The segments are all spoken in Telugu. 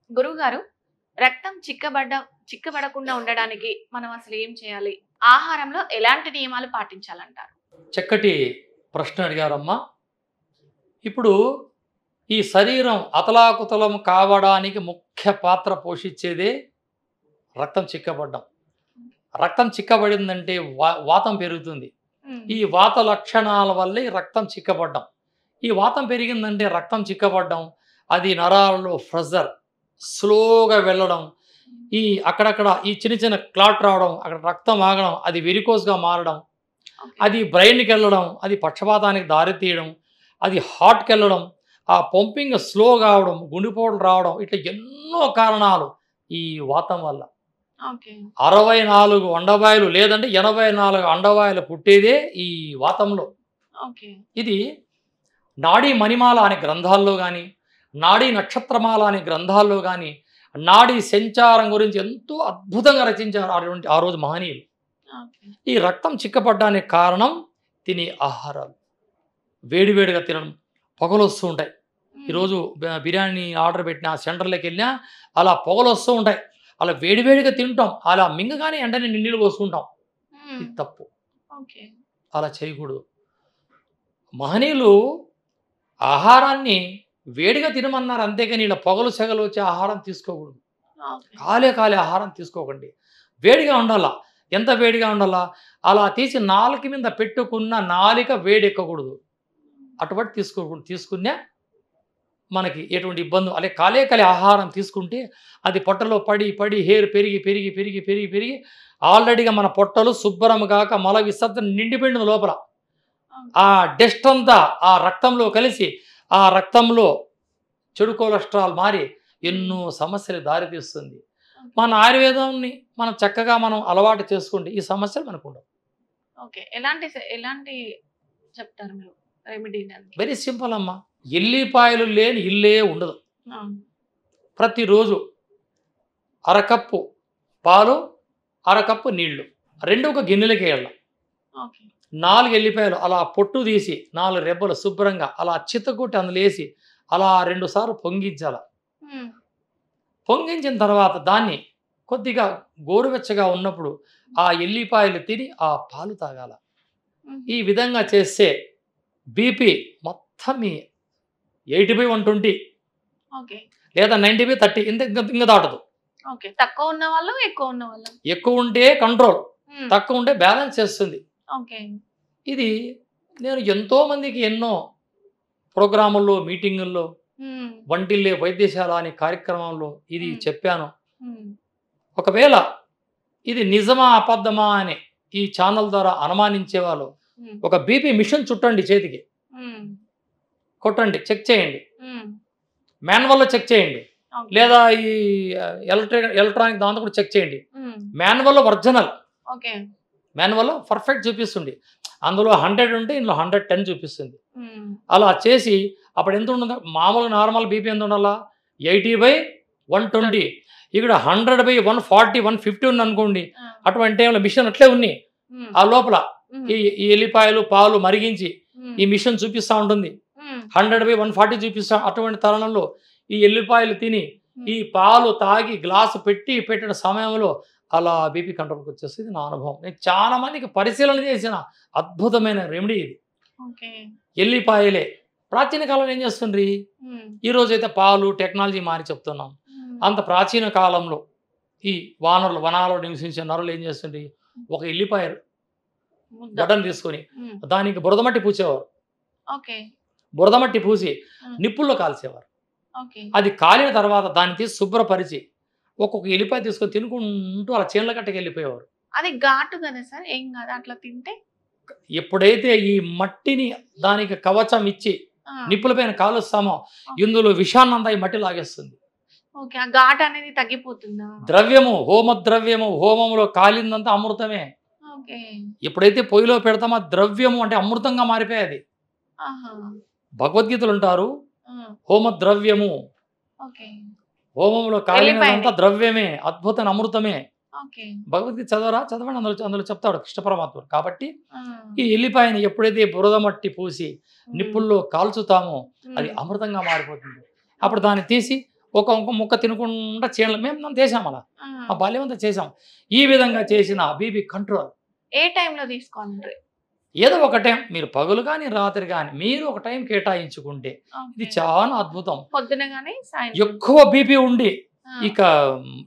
గురువుగారు, రక్తం చిక్కబడకుండా ఉండడానికి మనం అసలు ఏం చేయాలి? ఆహారంలో ఎలాంటి నియమాలు పాటించాలంటారు? చక్కటి ప్రశ్న అడిగారమ్మా. ఇప్పుడు ఈ శరీరం అతలాకుతలం కావడానికి ముఖ్య పాత్ర పోషించేదే రక్తం చిక్కబడ్డం. రక్తం చిక్కబడిందంటే వాతం పెరుగుతుంది. హ్మ్. ఈ వాత లక్షణాల వల్లే రక్తం చిక్కబడ్డం. ఈ వాతం పెరిగిందంటే రక్తం చిక్కబడ్డం, అది నరాలలో ప్రెషర్ స్లోగా వెళ్ళడం, ఈ అక్కడక్కడ ఈ చిన్న చిన్న క్లాట్ రావడం, అక్కడ రక్తం ఆగడం, అది వెరికోస్గా మారడం, ఓకే. అది బ్రెయిన్కి వెళ్ళడం, అది పక్షపాతానికి దారితీయడం, అది హార్ట్కి వెళ్ళడం, ఆ పంపింగ్ స్లో కావడం, గుండెపోటులు రావడం, ఇట్లా ఎన్నో కారణాలు ఈ వాతం వల్ల. ఓకే. 64 అండవాయులు లేదంటే 84 అండవాయులు పుట్టేదే ఈ వాతంలో. ఓకే. ఇది నాడీ మణిమాల అనే గ్రంథాల్లో కానీ, నాడీ నక్షత్రమాల అనే గ్రంథాల్లో కానీ, నాడీ సంచారం గురించి ఎంతో అద్భుతంగా రచించారు ఆ రోజు మహనీయులు. ఓకే. ఈ రక్తం చిక్కపడ్డానికి కారణం తినే ఆహారాలు. వేడివేడిగా తినడం, పొగలొస్తూ ఉంటాయి. హ్మ్. ఈరోజు బిర్యానీ ఆర్డర్ పెట్టిన సెంటర్లోకి వెళ్ళినా అలా పొగలొస్తూ ఉంటాయి. అలా వేడివేడిగా తింటాం, అలా మింగగానే వెంటనే నీళ్ళు పోసుకుంటాం. హ్మ్. ఇది తప్పు, ఓకే. అలా చేయకూడదు. మహనీయులు ఆహారాన్ని వేడిగా తినమన్నారు, అంతేగాని ఇలా పొగలు సెగలు వచ్చే ఆహారం తీసుకోకూడదు. ఓకే. కాలే ఆహారం తీసుకోకండి. వేడిగా ఉండాలా. ఎంత వేడిగా ఉండాలా? అలా తీసి నాలుక మీద పెట్టుకున్న నాలిక వేడెక్కకూడదు. అటువంటి తీసుకునే మనకి ఎటువంటి ఇబ్బంది అలా కాలే ఆహారం తీసుకుంటే అది పొట్టలో పడి హెయిర్ పెరిగి ఆల్రెడీగా మన పొట్టలు శుభ్రం కాక మల విసర్జన నిండిపోయింది లోపల. ఆ డస్ట్ అంతా ఆ రక్తంలో కలిసి ఆ రక్తంలో చెడు కొలెస్ట్రాల్ మారి ఎన్నో సమస్యలు దారితీస్తుంది. మన ఆయుర్వేదాన్ని మనం చక్కగా అలవాటు చేసుకుంటే ఈ సమస్యలు మనకు ఉండవు. ఓకే. ఎలాంటి చెప్తారు మీరు రెమెడీ దానికి? వెరీ సింపుల్ అమ్మా. ఎల్లిపాయలు లేని ఇల్లే ఉండదు. ఆ! ప్రతిరోజు అరకప్పు పాలు, అరకప్పు నీళ్లు, రెండు ఒక గిన్నెలకి వేయాలి. ఓకే. 4 ఎల్లిపాయలు అలా పొట్టు తీసి 4 రెబ్బలు శుభ్రంగా అలా చితకొట్టి అందులో వేసి అలా 2 సార్లు పొంగించాల. హ్మ్. పొంగించిన తర్వాత దాన్ని కొద్దిగా గోరువెచ్చగా ఉన్నప్పుడు ఆ ఎల్లిపాయలు తిని ఆ పాలు తాగాల. హ్మ్. ఈ విధంగా చేస్తే బీపీ మొత్తం 80/120 ఓకే. లేదా 90/30 ఇంక దాటదు. ఓకే. తక్కువ ఉన్నవాళ్ళు, ఎక్కువ ఉన్నవాళ్ళు? ఎక్కువ ఉంటే కంట్రోల్, హ్మ్. తక్కువ ఉంటే బ్యాలెన్స్ చేస్తుంది. ఓకే. ఇది నేను ఎంతోమందికి ఎన్నో ప్రోగ్రాముల్లో, మీటింగుల్లో, హ్మ్. వంటిల్లే వైద్యశాల అనే కార్యక్రమంలో ఇది హ్మ్. చెప్పాను. హ్మ్. ఒకవేళ ఇది నిజమా అబద్ధమా అని ఈ ఛానల్ ద్వారా అనుమానించేవాళ్ళు హ్మ్. ఒక బీపీ మిషన్ చుట్టండి చేతికి, హ్మ్. కొట్టండి, చెక్ చేయండి. హ్మ్. మాన్యువల్‌లో చెక్ చేయండి. ఓకే. లేదా ఈ ఎలక్ట్రానిక్ దాంతో కూడా చెక్ చేయండి. హ్మ్. మాన్యువల్‌లో ఒరిజినల్, ఓకే. మాన్యువల్‌లో పర్ఫెక్ట్ చూపిస్తుంది. అందులో 100 ఉంటే ఇందులో 110 చూపిస్తుంది. హ్మ్. అలా చేసి అప్పుడు ఎంత ఉంటుందో మామూలుగా నార్మల్ బీపీ ఎంత ఉండాలా? 80/120. ఇక్కడ 100/140, 150 ఉందనుకోండి. ఆ! అటువంటి టైంలో మిషన్ అట్లే ఉన్నాయి. హ్మ్. ఆ లోపల హ్మ్. ఈ ఎల్లిపాయలు, పాలు మరిగించి హ్మ్. ఈ మిషన్ చూపిస్తా ఉంటుంది. హ్మ్. 100/140 చూపిస్తా. అటువంటి తరుణంలో ఈ ఎల్లిపాయలు తిని, హ్మ్. ఈ పాలు తాగి గ్లాసు పెట్టిన సమయంలో అలా బీపీ కంట్రోల్‌కి వచ్చేస్తది. ఇది నా అనుభవం. నేను చాలా మందికి పరిశీలన చేసిన అద్భుతమైన రెమెడీ ఇది. ఓకే. ఎల్లిపాయలే. ప్రాచీన కాలంలో ఏం చేస్తుండ్రి? హ్మ్. ఈరోజైతే పాలు, టెక్నాలజీ మారి చెప్తున్నాం. హ్మ్. అంత ప్రాచీన కాలంలో ఈ వనాలలో నివసించే నరులు ఏం చేస్తుండ్రి? ఒక ఎల్లిపాయ ముద్ద. గడ్డను తీసుకొని హ్మ్. దానికి బురదమట్టి పూసేవారు. ఓకే. బురదమట్టి పూసి హ్మ్. నిప్పుల్లో కాల్చేవారు. ఓకే. అది కాలిన తర్వాత దాన్ని తీసి శుభ్రపరిచి ఒక్కొక్క ఎల్లిపాయ తీసుకొని తినుకుంటూ అలా చేన్ల కట్టకి వెళ్ళిపోయేవారు. అది ఘాటు కదా సార్? ఏం కాదా అట్లా తింటే? ఎప్పుడైతే ఈ మట్టిని దానికి కవచం ఇచ్చి ఆ! నిప్పుల పైన కాలుస్తామో ఇందులో విషాన్నంతా ఈ మట్టి లాగేస్తుంది. ఓకే. ఆ ఘాటు అనేది తగ్గిపోతుందా? ద్రవ్యము, హోమ ద్రవ్యము, హోమంలో కాలిందంతా అమృతమే. ఓకే. ఎప్పుడైతే పొయ్యిలో పెడతామో ద్రవ్యము అంటే అమృతంగా మారిపోయేది. ఆహా! భగవద్గీతలు అంటారు, ఆ! హోమ ద్రవ్యము, ఓకే. హోమంలో కాలినదంతా ఎల్లిపాయనే. ద్రవ్యమే, అద్భుతమైన అమృతమే. ఓకే. భగవద్గీత చదవరా? చదవండి, అందులో చెప్తాడు కృష్ణ పరమాత్ముడు. కాబట్టి ఆ! ఈ ఎల్లిపాయని ఎప్పుడైతే బురద మట్టి పూసి హ్మ్. నిప్పుల్లో కాల్చుతామో అది హ్మ్. అమృతంగా మారిపోతుంది. అప్పుడు దాన్ని తీసి ఒక ముక్క తినకుండా చేయడం మేము చేసాం అలా. ఆ. ఆ బాల్యం అంతా చేసాం. ఈ విధంగా చేసిన బీపీ కంట్రోల్. ఏ టైంలో తీసుకోవాలి? ఏదో ఒక టైం మీరు పగలు కానీ రాత్రి కానీ మీరు ఒక టైం కేటాయించుకుంటే ఇది చాలా అద్భుతం. పొద్దున గానీ సాయంత్రం. ఎక్కువ బీపీ ఉండి ఆ. ఇక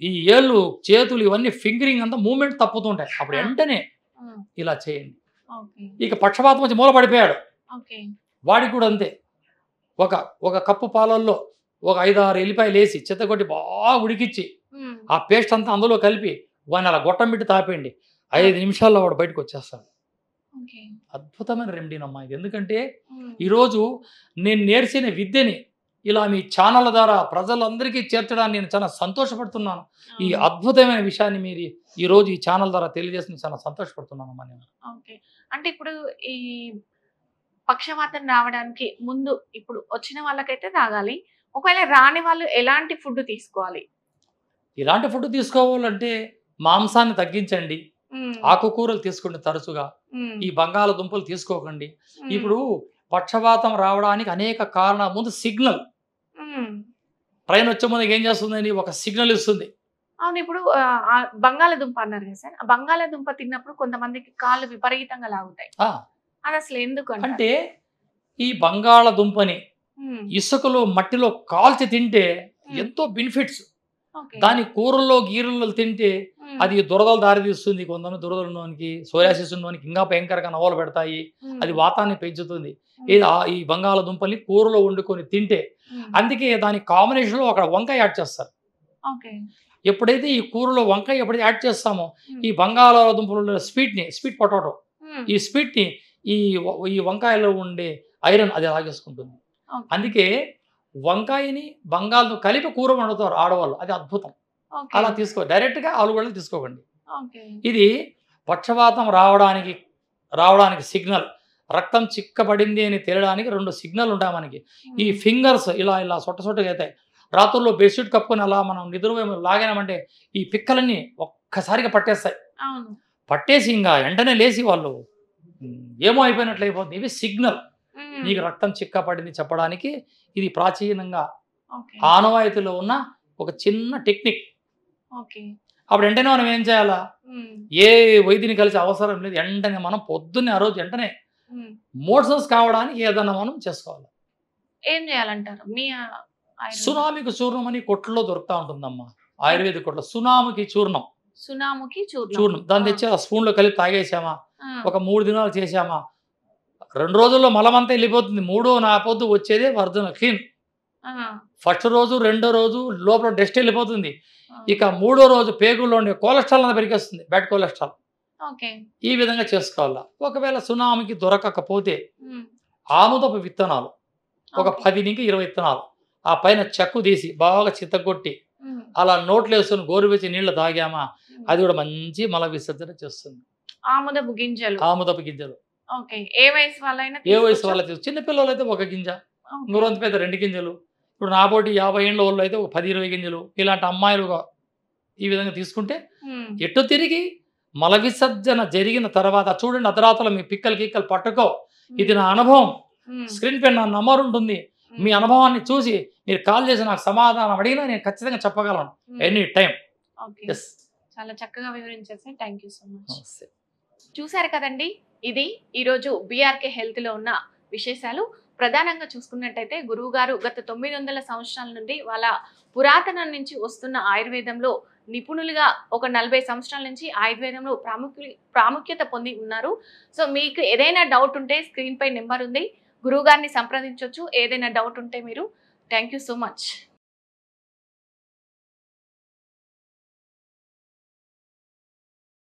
ఈ ఏళ్ళు చేతులు ఇవన్నీ ఫింగరింగ్ అంతా మూమెంట్ తప్పుతుంటాయి. అప్పుడు ఆ. వెంటనే ఆ. ఇలా చేయండి. ఓకే. ఇక పక్షపాతం వచ్చి మూల పడిపోయాడు, ఓకే. వాడికి కూడా అంతే. ఒక కప్పు పాలల్లో ఒక 5-6 ఎల్లిపాయలు వేసి చెత్తగొట్టి బాగా ఉడికిచ్చి ఉమ్. ఆ పేస్ట్ అంతా అందులో కలిపి వాడిని అలా గొట్టం పెట్టి తాపేయండి. 5 నిమిషాల్లో వాడు బయటకు వచ్చేస్తాడు. ఓకే. అద్భుతమైన రెమెడీనమ్మా ఇది. ఎందుకంటే ఉమ్. ఈరోజు నేను నేర్చిన విద్యని ఇలా మీ ఛానళ్ళ ద్వారా ప్రజలందరికీ చేర్చడానికి నేను చాలా సంతోషపడుతున్నాను. ఈ అవును. అద్భుతమైన విషయాన్ని మీరు ఈరోజు ఈ ఛానల్ ద్వారా తెలియజేసి చాలా సంతోషపడుతున్నానమ్మా నేను. ఓకే. అంటే ఇప్పుడు ఈ పక్షవాతం రావడానికి ముందు ఇప్పుడు వచ్చిన వాళ్ళకైతే తాగాలి. ఒకవేళ రాని వాళ్ళు ఎలాంటి ఫుడ్ తీసుకోవాలి? ఇలాంటి ఫుడ్ తీసుకోవాలంటే మాంసాన్ని తగ్గించండి, ఉమ్. ఆకుకూరలు తీసుకోండి తరచుగా, ఉమ్. ఈ బంగాళదుంపలు తీసుకోకండి. ఉమ్. ఇప్పుడు పక్షవాతం రావడానికి అనేక కారణాలు. ముందు సిగ్నల్, ఉమ్. ట్రైన్ వచ్చే ముందు ఏం చేస్తుందండి, ఒక సిగ్నల్ ఇస్తుంది. అవును. ఇప్పుడు ఆ బంగాళదుంప అన్నారు కదా సార్. ఆ బంగాళదుంప తిన్నప్పుడు కొంతమందికి కాళ్ళు విపరీతంగా లాగుతాయి. ఆ, అది అసలు ఎందుకు అంటారు? అంటే ఈ బంగాళదుంపని ఉమ్. ఇసుకలో మట్టిలో కాల్చి తింటే ఉమ్. ఎంతో బెనిఫిట్స్. ఓకే. దాని కూరల్లో గీరల్లో తింటే ఉమ్. అది దురదలు దారితీస్తుంది. కొంతమంది దురదలోనికి సోయాసిస్ ఉన్నోనికి ఇంకా భయంకరంగా నవ్వులు పెడతాయి. ఉమ్. అది వాతాన్ని పెంచుతుంది. ఉమ్. ఈ బంగాళదుంపల్ని కూరలో వండుకొని తింటే, ఉమ్. అందుకే దాని కాంబినేషన్లో అక్కడ వంకాయ యాడ్ చేస్తారు. ఓకే. ఎప్పుడైతే ఈ కూరలో వంకాయ ఎప్పుడైతే యాడ్ చేస్తామో ఉమ్. ఈ బంగాళదుంపలో స్వీట్ పొటాటో, ఉమ్. ఈ స్వీట్ని ఈ వంకాయలో ఉండే ఐరన్ అది లాగేసుకుంటుంది. ఓకే. అందుకే వంకాయని బంగాళదుంప కలిపి కూర వండుతారు ఆడవాళ్ళు. అది అద్భుతం. ఓకే. అలా డైరెక్ట్గా ఆలుగడ్డలు తీసుకోకండి. ఓకే. ఇది పక్షవాతం రావడానికి సిగ్నల్. రక్తం చిక్కబడింది అని తేలడానికి 2 సిగ్నల్ ఉంటాయి మనకి. ఈ ఉమ్. ఫింగర్స్ ఇలా సొట్టగా అవుతాయి. రాత్రుల్లో బెడ్షీట్ కప్పుకొని అలా మనం నిద్రపోయి లాగామంటే ఈ పిక్కలన్నీ ఒక్కసారిగా పట్టేస్తాయి. అవును. పట్టేసి ఇంకా వెంటనే లేచి వాళ్ళు ఏమో అయిపోయినట్లు అయిపోతుంది. ఇవి సిగ్నల్, ఉమ్. నీకు రక్తం చిక్కపడింది చెప్పడానికి. ఇది ప్రాచీనంగా ఓకే. ఆనవాయితీలో ఉన్న ఒక చిన్న టెక్నిక్. ఓకే. అప్పుడు వెంటనే మనం ఏం చేయాలా, ఉమ్. ఏ వైద్యుని కలిసి అవసరం లేదు. వెంటనే మనం పొద్దున్నే ఆ రోజు వెంటనే ఉమ్. మోషన్స్ కావడానికి ఏదన్నా మనం చేసుకోవాలి. ఏం చేయాలంటారు మీ ఆయుర్వేద? సునామికి చూర్ణం అని కొట్లో దొరుకుతూ ఉంటుందమ్మా, ఆయుర్వేదిక్ కొట్లో. సునామికి చూర్ణం సునాముకి చూర్ణం. దాన్ని తెచ్చి ఆ స్పూన్లో కలిపి తాగేసామా, ఆ. ఒక 3 దినాలు చేసామా, 2 రోజుల్లో మలమంతా వెళ్ళిపోతుంది. 3వ పొద్దు వచ్చేదే ఒరిజినల్ క్లీన్. ఆ. ఫస్ట్ రోజు 2వ రోజు లోపల డస్ట్ వెళ్ళిపోతుంది. ఆ. ఇక 3వ రోజు పేగుల్లో ఉండే కొలెస్ట్రాల్ అంతా పెరిగేస్తుంది, బ్యాడ్ కొలెస్ట్రాల్. ఓకే. ఈ విధంగా చేసుకోవాలా. ఒకవేళ సునామికి దొరకకపోతే ఉమ్. ఆముదపు విత్తనాలు ఒక ఓకే. 10 నుంచి 20 విత్తనాలు ఆ పైన చెక్కు తీసి బాగా చిత్తగొట్టి ఉమ్. అలా నోట్లో వేసుకొని గోరువెచ్చని నీళ్లు తాగామా, ఉమ్. అది కూడా మంచి మల విసర్జన చేస్తుంది. ఆముదపు గింజలు. ఆముదపు గింజలు ఓకే. ఏ వయసు వాళ్ళైనా ఏ వయసు తీసుకోవచ్చా? వాళ్ళకి, చిన్నపిల్లలు అయితే 1 గింజ, ఓకే. నూరంత పెద్ద 2 గింజలు. ఇప్పుడు నాబోటి 50 ఏళ్ళ వాళ్ళు అయితే ఒక 10-20 గింజలు. ఇలాంటి అమ్మాయిలు ఈ విధంగా తీసుకుంటే ఉమ్. ఎటు తిరిగి మల విసర్జన జరిగిన తర్వాత చూడండి, అర్ధరాత్రులు మీ పిక్కలు పట్టుకో. ఇది నా అనుభవం. ఉమ్. స్క్రీన్ పైన నా నంబర్ ఉంటుంది. ఉమ్. మీ అనుభవాన్ని చూసి మీరు కాల్ చేసి నాకు సమాధానం అడిగినా నేను ఖచ్చితంగా చెప్పగలను um. Any time. Okay. Yes. చాలా చక్కగా వివరించారు sir. Thank you so much. చూసారు కదండి, ఇది ఈరోజు బీఆర్కే హెల్త్లో ఉన్న విశేషాలు. ప్రధానంగా చూసుకున్నట్టయితే గురువు గారు గత 900 సంవత్సరాల నుండి వాళ్ళ పురాతనం నుంచి వస్తున్న ఆయుర్వేదంలో నిపుణులుగా ఒక 40 సంవత్సరాల నుంచి ఆయుర్వేదంలో ప్రాముఖ్యత పొంది ఉన్నారు. సో మీకు ఏదైనా డౌట్ ఉంటే స్క్రీన్ పై నెంబర్ ఉంది, గురువు గారిని సంప్రదించవచ్చు. ఏదైనా డౌట్ ఉంటే మీరు. Thank you so much.